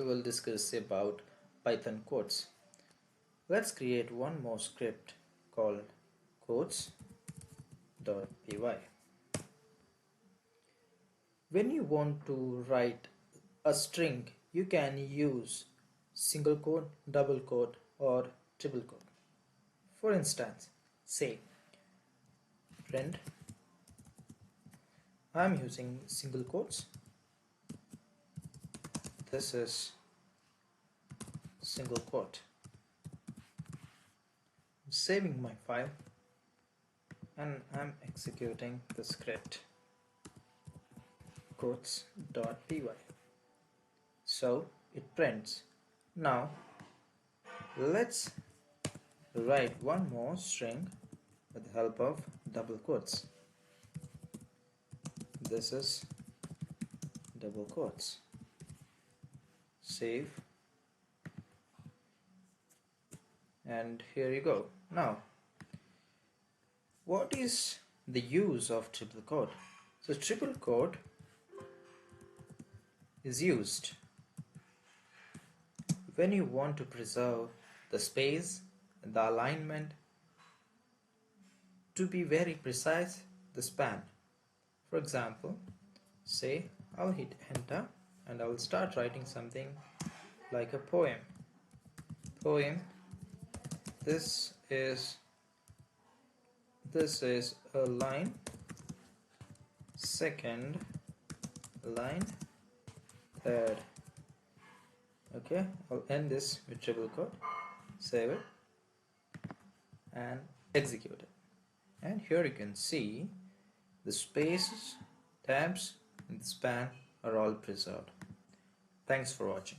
will discuss about Python codes. Let's create one more script called codes.py. When you want to write a string, you can use single quote, double quote, or triple quote. For instance, say print. I'm using single quotes. This is single quote. I'm saving my file and I'm executing the script codes.py. So it prints. Now let's write one more string with the help of double quotes. This is double quotes. Save, and here you go. Now what is the use of triple quote? So triple quote is used when you want to preserve the space and the alignment to be very precise, the span. For example, say I'll hit enter and I'll start writing something like a poem. This is a line, second line, third. Okay, I'll end this with triple quote, save it and execute it. And here you can see the spaces, tabs and the span are all preserved. Thanks for watching.